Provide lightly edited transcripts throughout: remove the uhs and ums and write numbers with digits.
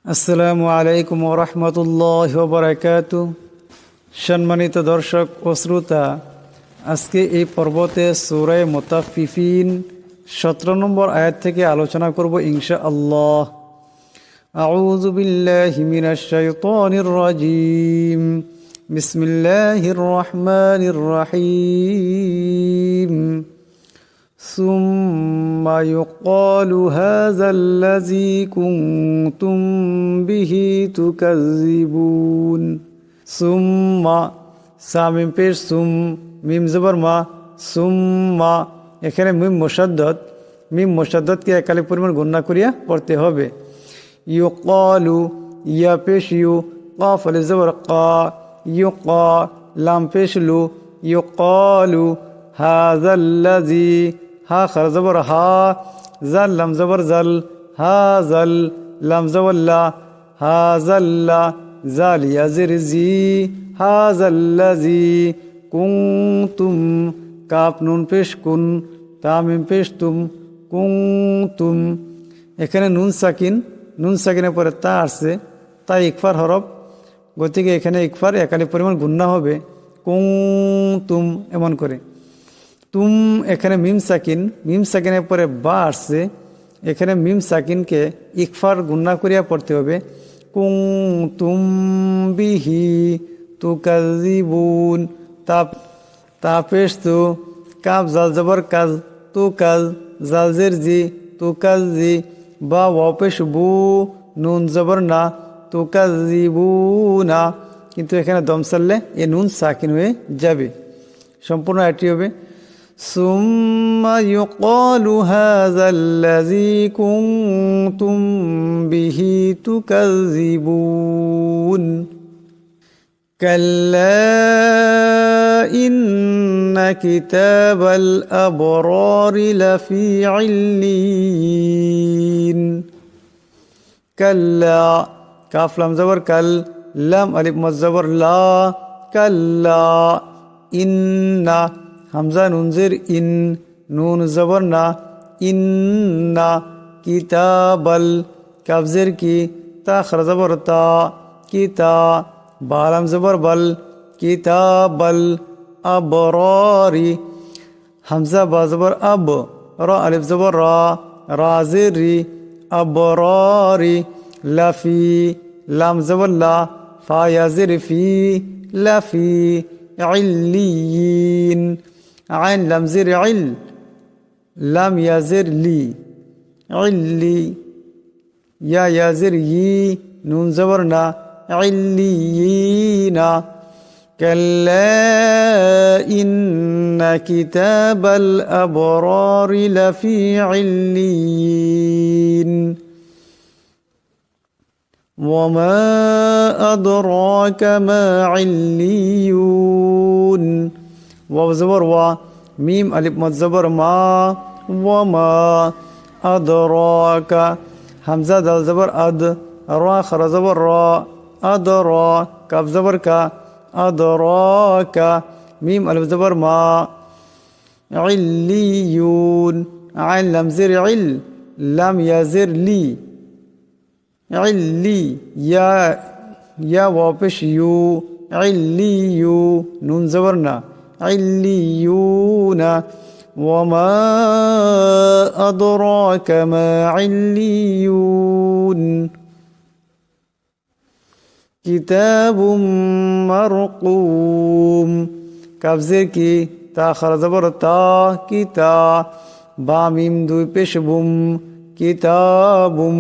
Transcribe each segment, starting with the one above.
আসসালামু আলাইকুম ওয়া রাহমাতুল্লাহি ওয়া বারাকাতুহু। সম্মানিত দর্শক ও শ্রোতা, আজকে এই পর্বতে সূরা মুতাফফিফিন 17 নম্বর আয়াত থেকে আলোচনা করব ইনশাআল্লাহ। আউযু বিল্লাহি মিনাশ শাইতানির রাজীম। বিসমিল্লাহির রহমানির রহিম। সুম্মা ইউকালু হাযাল্লাযী কুনতুম বিহি তুকাযযিবুন। সুম্মা সামিম পেশ সুম, মিম জবর মা, সুম্মা। এখানে মিম মুশাদ্দাদকে একালিক পরিমাণ গুণনা করিয়া পড়তে হবে। ইউকালু, ইয়া পেশ ইউ, কাফ আলিফ জবর কা, ইউকা, লাম পেশ লু, ইউকালু হাযাল্লাযী, হা খারা জবর হা, জাল লাম জবর জাল, হাযাল, লাম জবর লা, হাযাল্লা, জাল ইয়াজির জি, হাযাল্লাযী, কুনতুম, কাফ নুন পেশ কুন, তামিম পেশ তুম, কুনতুম। এখানে নুন সাকিনের পরে তা আসছে, তাই ইকফার হরফ, গতিকে এখানে ইকফার একালিক পরিমাণ গুণনা হবে কুনতুম এমন করে। তুম, এখানে মিম সাকিনের পরে বা আসছে, এখানে মিম সাকিনকে ইকফার গুণনা করিয়া পড়তে হবে কুনতুম বিহি তুকাযযিবুন। তা পেশ তু, কাফ জাল জবর কাজ, তু কাজ, জাল জের জি, তুকাযজি, বা ওয়াও পেশ বু, নুন জবর না, তুকাযযিবুনা। কিন্তু এখানে দম সারলে এ নুন সাকিন হয়ে যাবে। সম্পূর্ণ এটি হবে সুম্মা ইউকালু হাযাল্লাযী কুনতুম বিহি তুকাযযিবুন। কাল্লা ইন্না কিতাবাল আবরারি লাফি ইল্লিয়িন। কাল্লা, কাফ লাম জবর কাল, লাম আলিফ মদ জবর লা, কাল্লা। ইন্না, হামজা নুন জের ইন, নুন জবর না, ইন্না। কিতাবাল, কাফ জের কি, তা খারা জবর তা, কিতা, বা লাম জবর বাল, কিতাবাল আবরারি, হামজা বা জবর আব, রা আলিফ জবর রা, রা জের রি, আবরারি। লাফি, লাম জবর লা, ফা ইয়াজির ফি, লাফি। ইল্লিয়িন, আইন লাম জির ইল, লাম ইয়াজির লি, ইল্লি। ইয়া ইয়াজির ই, নুন জবর না, ইল্লিয়িনা। কাল্লা ইন্না কিতাবাল আবরারি লাফি ইল্লিয়িন। وما أدراك ما عليون. واو زبر وا، ميم ألف مد زبر ما، وما أدراك، همزة دال زبر أد، را خر زبر را، أدرا، كاف زبر كا، أدراك، ميم ألف زبر ما. عليون، عين لم زر عل، لم يزر لي، ইল্লি। ইয়া ওয়াও পেশ ইউ, ইল্লিয়ু, নুন জবর না, ইল্লিয়ুনা। ওয়ামা আদরাকা মা ইল্লিয়ুন। কিতাবুম মারকুম, কাফ জের কি, তা খারা জবর তা, কিতা, বা মিম দুই পেশ বুম, কিতাবুম।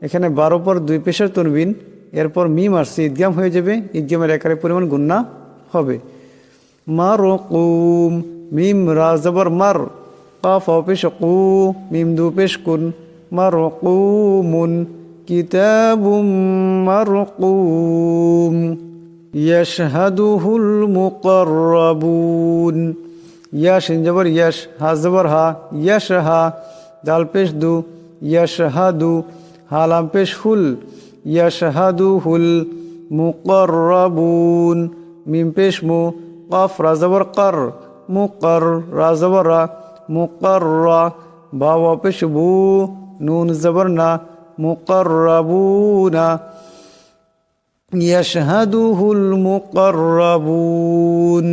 এখানে 12 পর 2 পেশের তনবিন, এরপর মিম আসছে, ইদগাম হয়ে যাবে, ইদগামের একারের পরিমাণ গুণনা হবে। মারকুম, মিম রা জবর মার, কাফ ওয়া পেশ কু, মিম দু পেশ কুন, মারকুমুন। কিতাবুম মারকুম ইয়াশহাদুহুল মুকাররাবুন। ইয়া শিন জবর ইয়াশ, হা জবর হা, ইয়াশহা, দাল পেশ দু, ইয়াশহাদু, হালাম পেশ হুল, ইয়াশহাদুহুল মুকাররাবুন। মিম পেশ মু, কাফ রা জবর কার, মুকার, রা জবর রা, মুকাররা, বা ওয়া পেশ বু, নুন জবর না, মুকাররাবুনা ইয়াশহাদুহুল মুকাররাবুন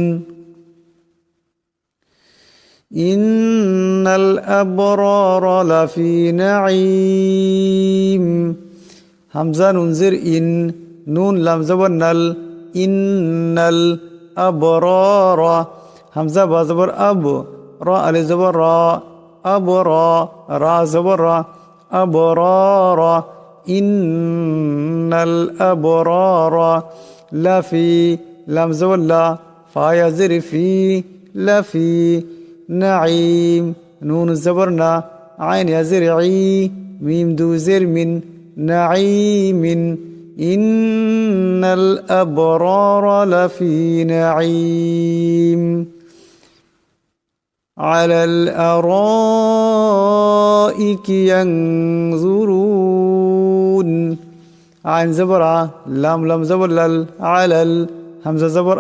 ইন্নাল আবরারা লাফি নাঈম হামজা নুন জের ইন নুন লাম জবর নাল ইন্নাল আবরারা হামজা বা জবর আব রা আলিফ জবর রা আবরা রা জবর রা আবরারা ইন্নাল আবরারা লাফি লাম জবর লা ফা ইয়া জের ফি লাফি নাঈম নুন জবর না আইন ইয়া জের ই মিম দু জের মিন নাঈমিন ইন্নাল আবরারা লাফি নাঈম على الأرائك ينظرون عين زبر لام لام زبر لل على همزة زبر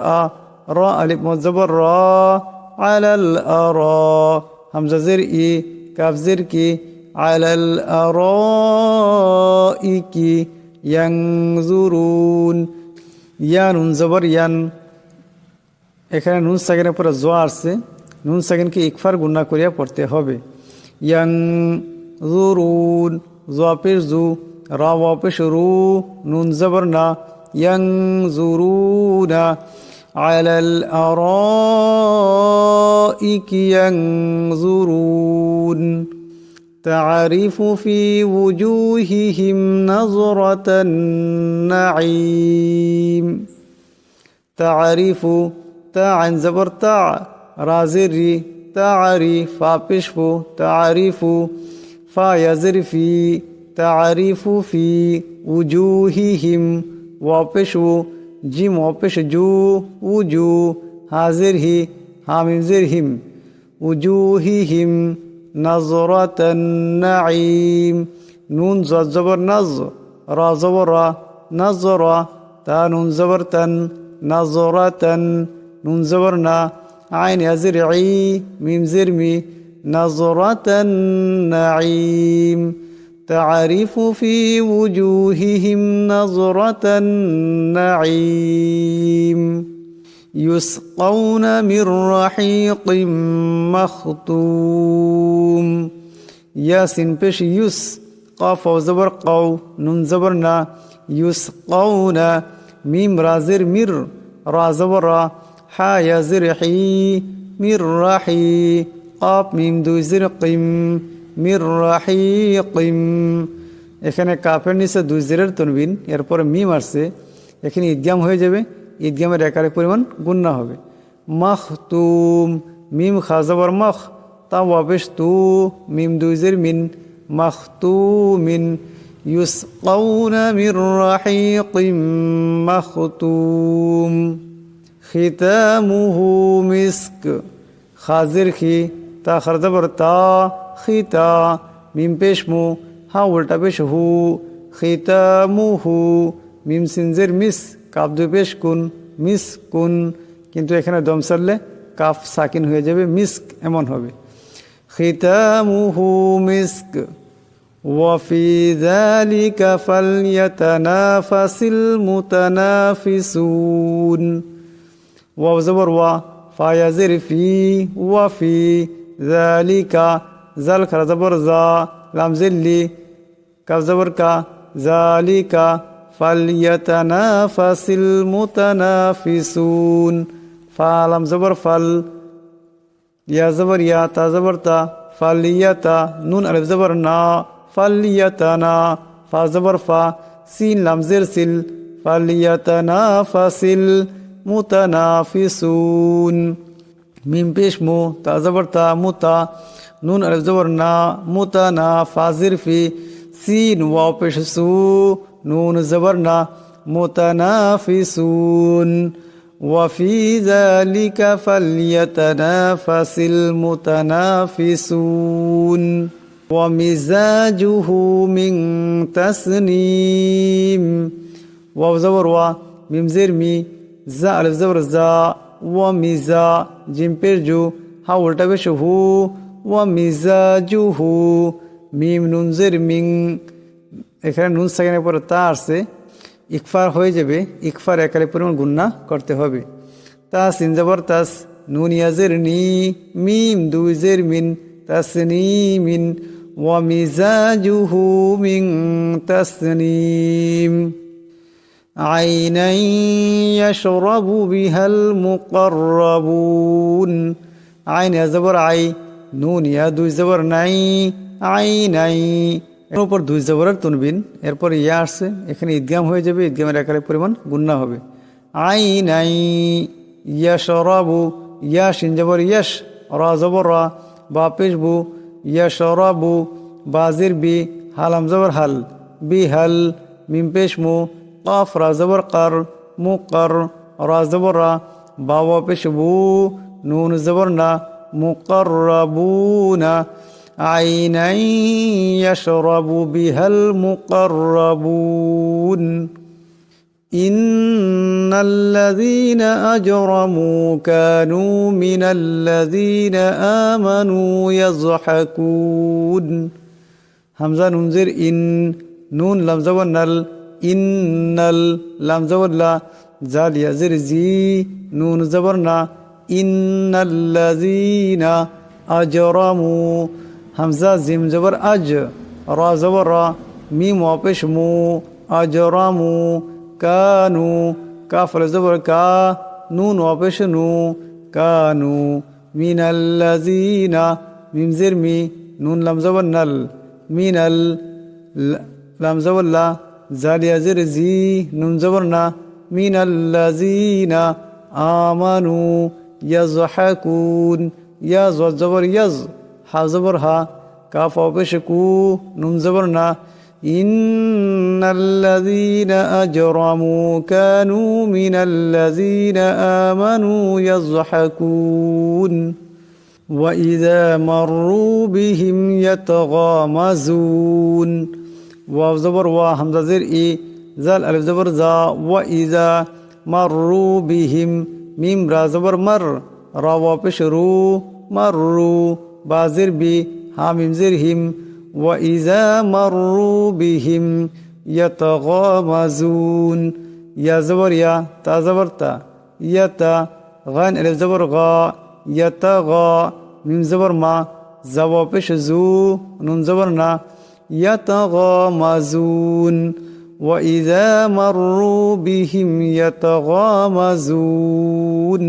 را ألف مد زبر را على الأرا همزة زر إي كاف زر كي على الأرائك ينظرون يا نون زبر ين এখানে নুন সাকিনের পরে জোয়া আসছে নুন সাকিনকে ইকফার গুণা করিয়া পড়তে হবে ইয়াং জুরুন জোয়া পেশ জু রা ওয়া পেশ রু নুন জবর না ইয়াং জুরুনা আলাল আরাইকি ইয়ানজুরুন تعرف في وجوههم نظرة النعيم تعرف تا عن زبر تا رازري تعرف فابشفو تعرف فا يزر في تعرف في وجوههم وابشو جيم وابش جو وجو حاضر هي حامم زرهم وجوههم نظرة النعيم نون زبر نز را زبر نظر تا نون زبر تن نظرة نون زبرنا عين يزر عي ميم زرمي نظرة النعيم تعرف في وجوههم نظرة النعيم يسقون من رحيق مختوم ياسين بش يس قاف وزبر قو نون زبرنا يسقون ميم رازر مر را زبر حا يزر حي مر رحي قاف ميم دو زر قم مر رحيقم এখানে কাফের নিচে দুই জেরের তনবিন এরপরে মিম আসছে এখানে ইদগাম হয়ে যাবে ইদগামের একারের পরিমাণ গুণনা হবে মাখতুম মিম খা জবর মখ তা ওয়াবেশ তু মিম দুই জের মিন মাখতুমিন يسقون من رحيق مختوم ختامه مسك خازر خي تا خرزبر تا خيتا ميم পেশমু হা উল্টা পেশ হু খিতামুহু মিম সিনজের মিস কাফ দুই পেশ কুন মিস কুন কিন্তু এখানে দম সারলে কাফ সাকিন হয়ে যাবে মিস্ক এমন হবে খিতামুহু মিস্ক وفي ذلك فليتنافس المتنافسون واو زبر وا فا يزر في وفي ذلك زل خر زبر زا لام زلي كاف زبر كا ذلك فليتنافس المتنافسون فا لام زبر فل يا زبر يا تا زبر تا فليتا نون الف زبر نا فليتنا فا زبر فا سين لام زر سل فليتنافس المتنافسون ميم پیش مو تا زبر تا متا نون الف زبر نا متنا فازر في سين واو پیش سو نون زبر نا متنافسون وفي ذلك فليتنافس المتنافسون ومزاجه من تسنيم واو زبر وا ميم زر مي زا الف زبر زا ومزا جيم پير جو ها الٹا پیش هو ومزاجه ميم نون زر من এখানে নুন সাকিনের পরে তা আসছে, ইকফার হয়ে যাবে, ইকফার একালি পরিমাণ গুন্না করতে হবে। তা সিন জবর তাস, নুন ইয়াজের নি, মিম দুই জের মিন, তাসনিমিন, ওয়া মিজাজুহু মিন তাসনিম, আইনান ইয়াশরাবু বিহাল মুকাররাবুন, আইন ইয়া জবর আই, নুন ইয়া দুই জবর নাই, আইনাই, এর উপর দুই জবরের তুনবিন, এরপর ইয়া আসছে, এখানে ঈদগাম হয়ে যাবে, ঈদগামের একালে পরিমাণ গুন্না হবে। আইনাই ইয়াশরাবু, ইয়া শিন জবর ইয়াশ, রা জবর রা, বা পেশ বু, ইয়াশরাবু, বাজির বি, হালাম জবর হাল, বিহাল, মিম পেশ মু, কাফ রা জবর কার, মুকার, রা জবর রা, বা ওয়া পেশ বু, নুন জবর না, মুকাররাবুনা, আইনান ইয়াশরাবু বিহাল মুকাররাবুন, ইন্নাল্লাযীনা আজরামু কানু মিনাল্লাযীনা আমানু ইয়াযহাকুন, হামজা নুন জের ইন, নুন লাম জবর নাল, ইন্নাল, লাম জবর লা, জাল ইয়া জের জি, নুন জবর না, ইন্নাল্লাযীনা আজরামু, হামজা জিম জবর আজ, রা জবর রা, মিম ওয়া পেশ মু, আজরামু, কানু, কাফ লা জবর কা, নুন ওয়া পেশ নু, কানু, মিনাল্লাযীনা, মিম জের মি, নুন লাম জবর নাল, মিনাল, লাম জবর লা, জাল ইয়া জের জি, নুন জবর না, মিনাল্লাযীনা আমানু ইয়াযহাকুন, ইয়া জবর ইয়াজ, হা জবর হা, কাফ ওয়া পেশ কু, নুন জবর না, ইন্নাল্লাযীনা আজরামু কানু মিনাল্লাযীনা আমানু ইয়াযহাকুন, ওয়া ইযা মাররু বিহিম ইয়াতাগামাজুন, ওয়াও জবর ওয়া, হামজা জের ই, জাল আলিফ জবর জা, ওয়া ইযা মাররু বিহিম, মিম রা জবর মার, রা ওয়া পেশ রু, মাররু, বা জের বি, হা মিম জের হিম, ওয়া ইযা মাররু বিহিম ইয়াতাগামাজুন, ইয়া জবর ইয়া, তা জবর তা, ইয়াতা, গান আলিফ জবর গা, ইয়াতাগা, মিম জবর মা, জা ওয়া পেশ জু, নুন জবর না, ইয়াতাগামাজুন, ওয়া ইযা মাররু বিহিম ইয়াতাগামাজুন।